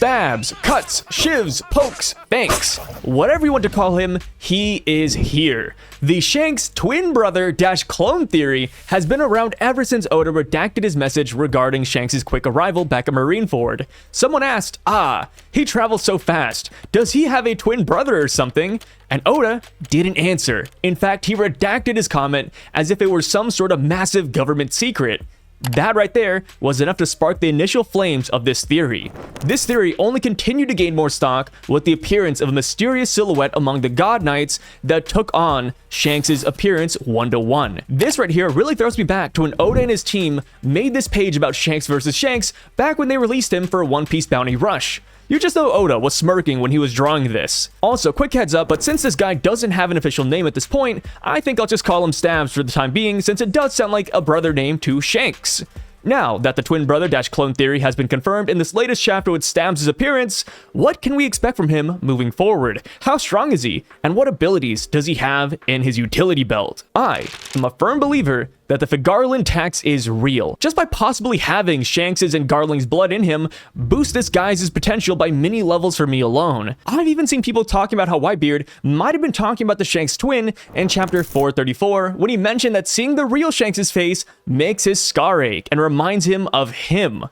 Stabs, cuts, shivs, pokes, banks. Whatever you want to call him, he is here. The Shanks twin brother / clone theory has been around ever since Oda redacted his message regarding Shanks' quick arrival back at Marineford. Someone asked, he travels so fast, does he have a twin brother or something? And Oda didn't answer. In fact, he redacted his comment as if it were some sort of massive government secret. That right there was enough to spark the initial flames of this theory. This theory only continued to gain more stock with the appearance of a mysterious silhouette among the God Knights that took on Shanks' appearance one-to-one. This right here really throws me back to when Oda and his team made this page about Shanks versus Shanks back when they released him for One Piece Bounty Rush. You just know Oda was smirking when he was drawing this. Also, quick heads up, but since this guy doesn't have an official name at this point, I think I'll just call him Stabs for the time being, since it does sound like a brother name to Shanks. Now that the twin brother / clone theory has been confirmed in this latest chapter with Stabs' appearance, what can we expect from him moving forward? How strong is he? And what abilities does he have in his utility belt? I am a firm believer that the Figarland tax is real. Just by possibly having Shanks' and Garling's blood in him boost this guy's potential by many levels for me alone. I've even seen people talking about how Whitebeard might have been talking about the Shanks twin in chapter 434 when he mentioned that seeing the real Shanks' face makes his scar ache and reminds him of him.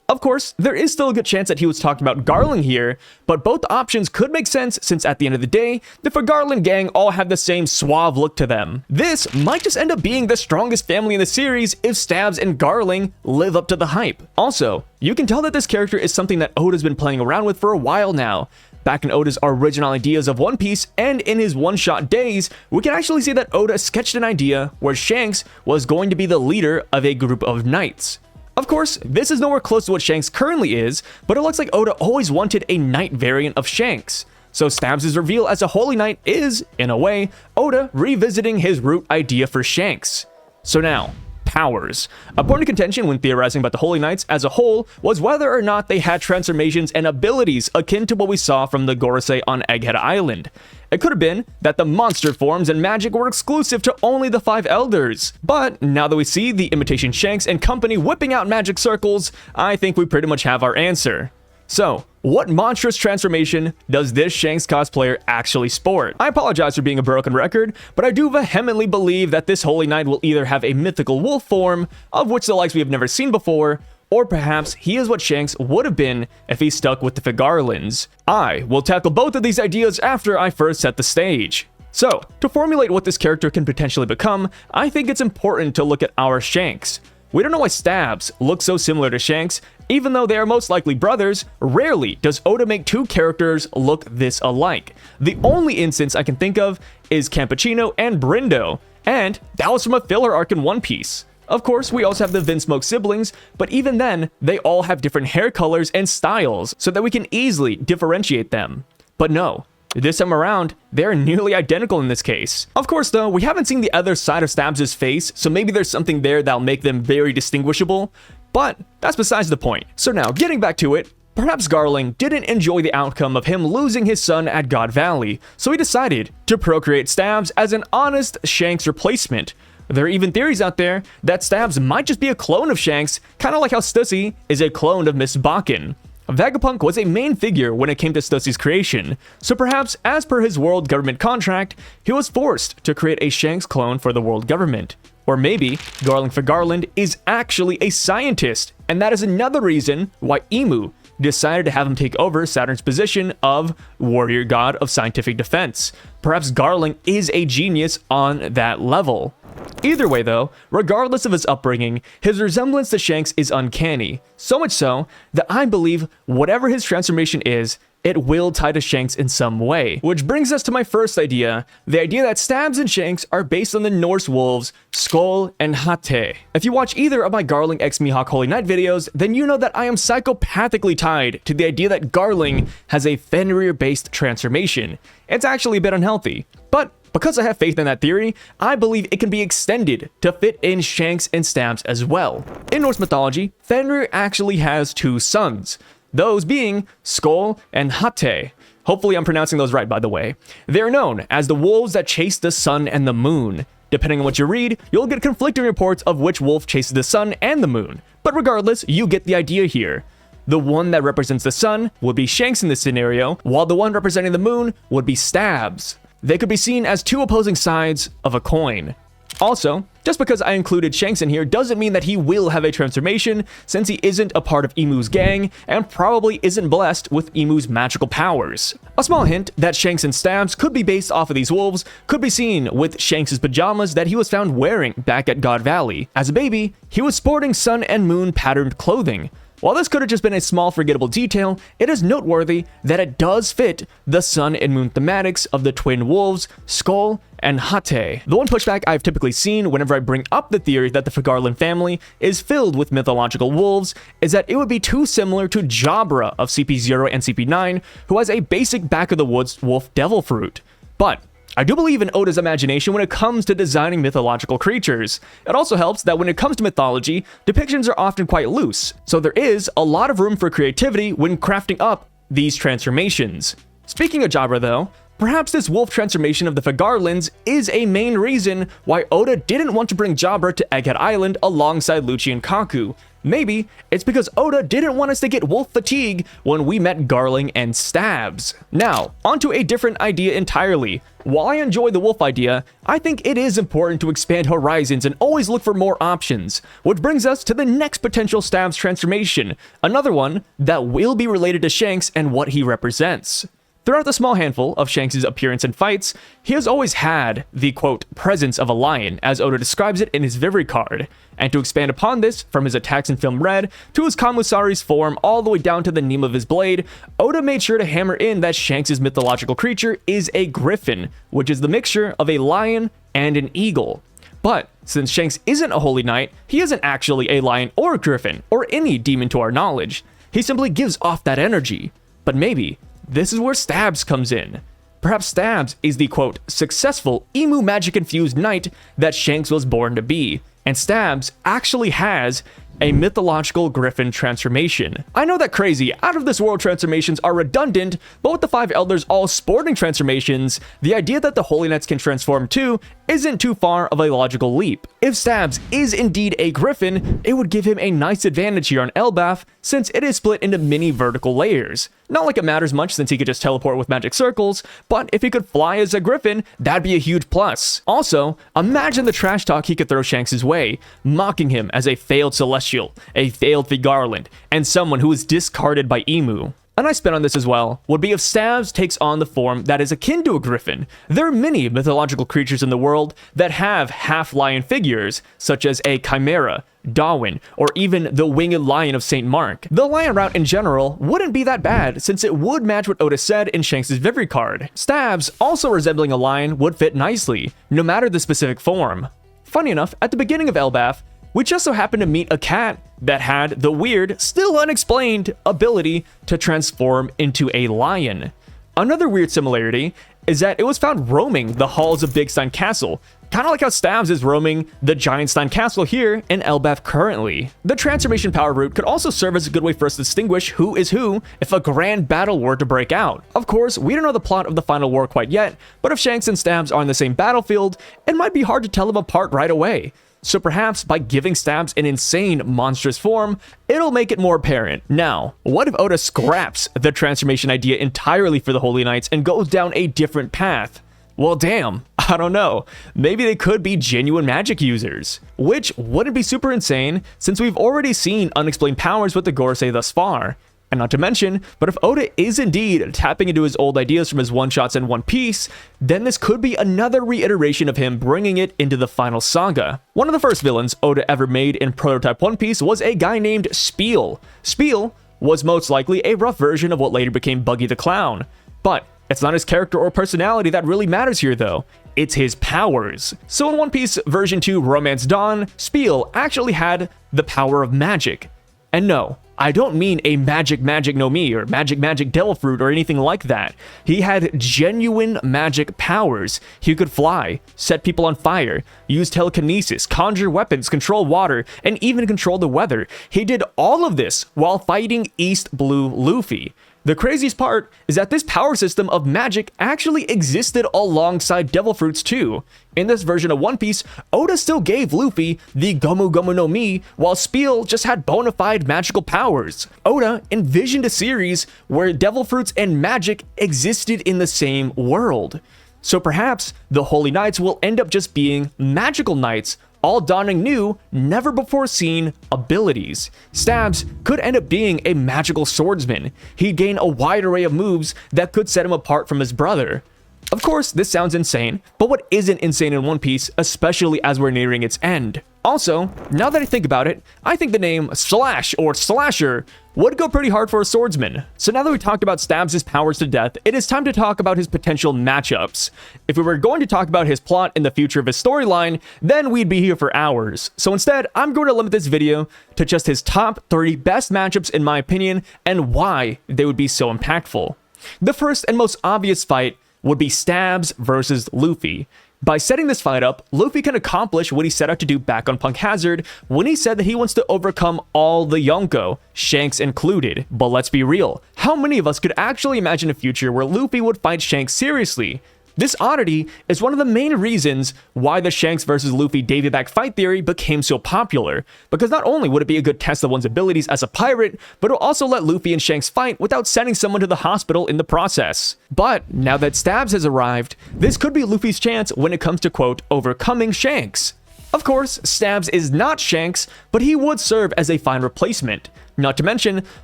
Of course, there is still a good chance that he was talking about Garling here, but both options could make sense since at the end of the day, the Figarland gang all have the same suave look to them. This might just end up being the strongest family in the series if Stabs and Garling live up to the hype. Also, you can tell that this character is something that Oda's been playing around with for a while now. Back in Oda's original ideas of One Piece and in his one-shot days, we can actually see that Oda sketched an idea where Shanks was going to be the leader of a group of knights. Of course, this is nowhere close to what Shanks currently is, but it looks like Oda always wanted a knight variant of Shanks. So Stabs' reveal as a holy knight is, in a way, Oda revisiting his root idea for Shanks. So now, powers. A point of contention when theorizing about the Holy Knights as a whole was whether or not they had transformations and abilities akin to what we saw from the Gorosei on Egghead Island. It could have been that the monster forms and magic were exclusive to only the 5 elders. But now that we see the imitation Shanks and company whipping out magic circles, I think we pretty much have our answer. So, what monstrous transformation does this Shanks cosplayer actually sport? I apologize for being a broken record, but I do vehemently believe that this Holy Knight will either have a mythical wolf form, of which the likes we have never seen before, or perhaps he is what Shanks would have been if he stuck with the Figarlands. I will tackle both of these ideas after I first set the stage. So, to formulate what this character can potentially become, I think it's important to look at our Shanks. We don't know why Stabs looks so similar to Shanks. Even though they are most likely brothers, rarely does Oda make two characters look this alike. The only instance I can think of is Campechino and Brindo, and that was from a filler arc in One Piece. Of course, we also have the Vinsmoke siblings, but even then, they all have different hair colors and styles, so that we can easily differentiate them. But no, this time around, they're nearly identical in this case. Of course though, we haven't seen the other side of Stabs' face, so maybe there's something there that'll make them very distinguishable, but that's besides the point. So now, getting back to it, perhaps Garling didn't enjoy the outcome of him losing his son at God Valley, so he decided to procreate Stabs as an honest Shanks replacement. There are even theories out there that Stabs might just be a clone of Shanks, kind of like how Stussy is a clone of Miss Bakken. Vegapunk was a main figure when it came to Stussy's creation, so perhaps as per his world government contract, he was forced to create a Shanks clone for the world government. Or maybe Garling Figarland is actually a scientist, and that is another reason why Emu decided to have him take over Saturn's position of warrior god of scientific defense. Perhaps Garling is a genius on that level. Either way though, regardless of his upbringing, his resemblance to Shanks is uncanny, so much so that I believe whatever his transformation is, it will tie to Shanks in some way. Which brings us to my first idea, the idea that Stabs and Shanks are based on the Norse wolves Skoll and Hate. If you watch either of my Garling x Mihawk Holy Knight videos, then you know that I am psychopathically tied to the idea that Garling has a Fenrir-based transformation. It's actually a bit unhealthy, but because I have faith in that theory, I believe it can be extended to fit in Shanks and Stabs as well. In Norse mythology, Fenrir actually has two sons, those being Skoll and Hate. Hopefully I'm pronouncing those right, by the way. They're known as the wolves that chase the sun and the moon. Depending on what you read, you'll get conflicting reports of which wolf chases the sun and the moon, but regardless, you get the idea here. The one that represents the sun would be Shanks in this scenario, while the one representing the moon would be Stabs. They could be seen as two opposing sides of a coin. Also, just because I included Shanks in here doesn't mean that he will have a transformation, since he isn't a part of Emu's gang and probably isn't blessed with Emu's magical powers. A small hint that Shanks and Stabs could be based off of these wolves could be seen with Shanks' pajamas that he was found wearing back at God Valley. As a baby, he was sporting sun and moon patterned clothing. While this could have just been a small forgettable detail, it is noteworthy that it does fit the sun and moon thematics of the twin wolves, Skull and Hate. The one pushback I've typically seen whenever I bring up the theory that the Fagarland family is filled with mythological wolves is that it would be too similar to Jabra of CP0 and CP9, who has a basic back-of-the-woods wolf devil fruit. But I do believe in Oda's imagination when it comes to designing mythological creatures. It also helps that when it comes to mythology, depictions are often quite loose, so there is a lot of room for creativity when crafting up these transformations. Speaking of Jabra though, perhaps this wolf transformation of the Fagarlands is a main reason why Oda didn't want to bring Jabra to Egghead Island alongside Lucci and Kaku. Maybe it's because Oda didn't want us to get wolf fatigue when we met Garling and Stabs. Now, onto a different idea entirely. While I enjoy the wolf idea, I think it is important to expand horizons and always look for more options, which brings us to the next potential Stabs transformation, another one that will be related to Shanks and what he represents. Throughout the small handful of Shanks' appearance and fights, he has always had the, quote, presence of a lion, as Oda describes it in his Vivre card. And to expand upon this, from his attacks in Film Red, to his Kamusari's form, all the way down to the neem of his blade, Oda made sure to hammer in that Shanks' mythological creature is a griffin, which is the mixture of a lion and an eagle. But since Shanks isn't a holy knight, he isn't actually a lion or a griffin, or any demon to our knowledge. He simply gives off that energy. But maybe this is where Stabs comes in. Perhaps Stabs is the, quote, successful Emu magic-infused knight that Shanks was born to be, and Stabs actually has a mythological griffin transformation. I know that crazy, out-of-this-world transformations are redundant, but with the 5 elders all sporting transformations, the idea that the Holy Knights can transform too isn't too far of a logical leap. If Stabs is indeed a griffin, it would give him a nice advantage here on Elbaf, since it is split into many vertical layers. Not like it matters much since he could just teleport with magic circles, but if he could fly as a griffin, that'd be a huge plus. Also, imagine the trash talk he could throw Shanks' way, mocking him as a failed Celestial, a failed Fagarland, and someone who was discarded by Emu. A nice spin on this as well would be if Stabs takes on the form that is akin to a griffin. There are many mythological creatures in the world that have half-lion figures, such as a Chimera, Darwin, or even the Winged Lion of St. Mark. The lion route in general wouldn't be that bad, since it would match what Oda said in Shanks' Vivre card. Stabs, also resembling a lion, would fit nicely, no matter the specific form. Funny enough, at the beginning of Elbaf, we just so happened to meet a cat that had the weird, still unexplained, ability to transform into a lion. Another weird similarity is that it was found roaming the halls of Big Stein Castle, kind of like how Stabs is roaming the Giant Stein Castle here in Elbaf currently. The transformation power route could also serve as a good way for us to distinguish who is who if a grand battle were to break out. Of course, we don't know the plot of the final war quite yet, but if Shanks and Stabs are on the same battlefield, it might be hard to tell them apart right away. So perhaps by giving Stabs an insane, monstrous form, it'll make it more apparent. Now, what if Oda scraps the transformation idea entirely for the Holy Knights and goes down a different path? Well, damn, I don't know. Maybe they could be genuine magic users, which wouldn't be super insane since we've already seen unexplained powers with the Gorosei thus far. And not to mention, but if Oda is indeed tapping into his old ideas from his one-shots in One Piece, then this could be another reiteration of him bringing it into the final saga. One of the first villains Oda ever made in Prototype One Piece was a guy named Spiel. Spiel was most likely a rough version of what later became Buggy the Clown. But it's not his character or personality that really matters here though, it's his powers. So in One Piece version 2 Romance Dawn, Spiel actually had the power of magic. And no, I don't mean a magic no mi or magic devil fruit or anything like that. He had genuine magic powers. He could fly, set people on fire, use telekinesis, conjure weapons, control water, and even control the weather. He did all of this while fighting East Blue Luffy. The craziest part is that this power system of magic actually existed alongside devil fruits too. In this version of One Piece, Oda still gave Luffy the Gomu Gomu no Mi, while Spiel just had bona fide magical powers. Oda envisioned a series where devil fruits and magic existed in the same world. So perhaps the Holy Knights will end up just being magical knights, all donning new, never before seen abilities. Stabs could end up being a magical swordsman. He'd gain a wide array of moves that could set him apart from his brother. Of course, this sounds insane, but what isn't insane in One Piece, especially as we're nearing its end? Also, now that I think about it, I think the name Slash or Slasher would go pretty hard for a swordsman. So now that we talked about Stabs' powers to death, it is time to talk about his potential matchups. If we were going to talk about his plot and the future of his storyline, then we'd be here for hours. So instead, I'm going to limit this video to just his top 3 best matchups in my opinion, and why they would be so impactful. The first and most obvious fight would be Stabs versus Luffy. By setting this fight up, Luffy can accomplish what he set out to do back on Punk Hazard when he said that he wants to overcome all the Yonko, Shanks included. But let's be real, how many of us could actually imagine a future where Luffy would fight Shanks seriously? This oddity is one of the main reasons why the Shanks versus Luffy Davy Back fight theory became so popular, because not only would it be a good test of one's abilities as a pirate, but it'll also let Luffy and Shanks fight without sending someone to the hospital in the process. But now that Stabs has arrived, this could be Luffy's chance when it comes to, quote, overcoming Shanks. Of course, Stabs is not Shanks, but he would serve as a fine replacement. Not to mention,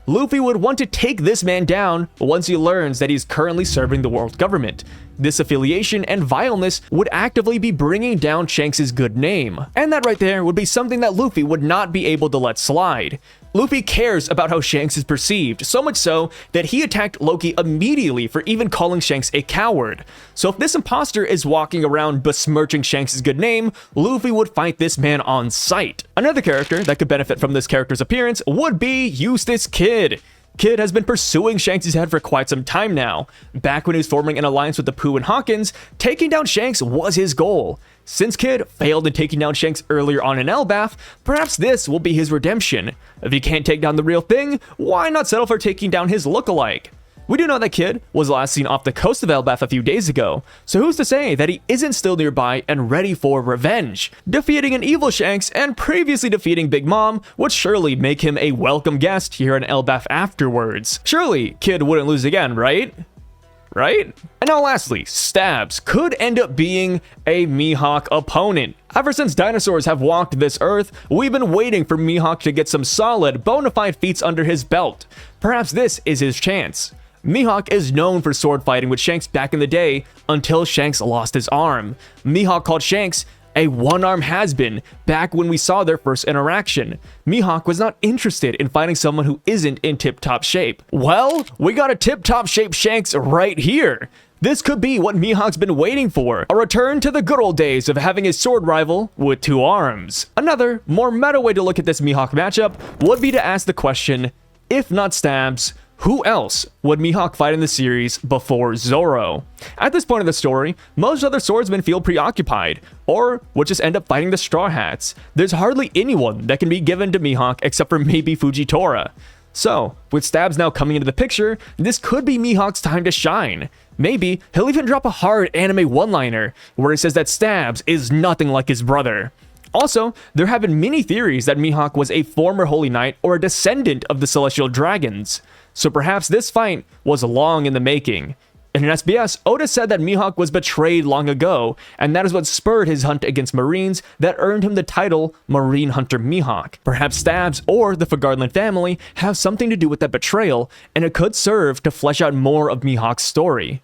Luffy would want to take this man down once he learns that he's currently serving the world government. This affiliation and vileness would actively be bringing down Shanks' good name, and that right there would be something that Luffy would not be able to let slide. Luffy cares about how Shanks is perceived, so much so that he attacked Loki immediately for even calling Shanks a coward. So if this imposter is walking around besmirching Shanks' good name, Luffy would fight this man on sight. Another character that could benefit from this character's appearance would be Eustace Kid. Kid has been pursuing Shanks' head for quite some time now. Back when he was forming an alliance with the Pooh and Hawkins, taking down Shanks was his goal. Since Kid failed in taking down Shanks earlier on in Elbaf, perhaps this will be his redemption. If he can't take down the real thing, why not settle for taking down his lookalike? We do know that Kid was last seen off the coast of Elbaf a few days ago, so who's to say that he isn't still nearby and ready for revenge? Defeating an evil Shanks and previously defeating Big Mom would surely make him a welcome guest here in Elbaf afterwards. Surely Kid wouldn't lose again, right? And now lastly, Stabs could end up being a Mihawk opponent. Ever since dinosaurs have walked this earth, we've been waiting for Mihawk to get some solid, bona fide feats under his belt. Perhaps this is his chance. Mihawk is known for sword fighting with Shanks back in the day until Shanks lost his arm. Mihawk called Shanks a one-arm has-been back when we saw their first interaction. Mihawk was not interested in fighting someone who isn't in tip-top shape. Well, we got a tip-top shape Shanks right here. This could be what Mihawk's been waiting for, a return to the good old days of having a sword rival with 2 arms. Another, more meta way to look at this Mihawk matchup would be to ask the question, if not Stabs, who else would Mihawk fight in the series before Zoro? At this point of the story, most other swordsmen feel preoccupied, or would just end up fighting the Straw Hats. There's hardly anyone that can be given to Mihawk except for maybe Fujitora. So, with Stabs now coming into the picture, this could be Mihawk's time to shine. Maybe he'll even drop a hard anime one-liner where he says that Stabs is nothing like his brother. Also, there have been many theories that Mihawk was a former Holy Knight or a descendant of the Celestial Dragons. So perhaps this fight was long in the making. In an SBS, Oda said that Mihawk was betrayed long ago, and that is what spurred his hunt against Marines that earned him the title Marine Hunter Mihawk. Perhaps Stabs or the Fagardland family have something to do with that betrayal, and it could serve to flesh out more of Mihawk's story.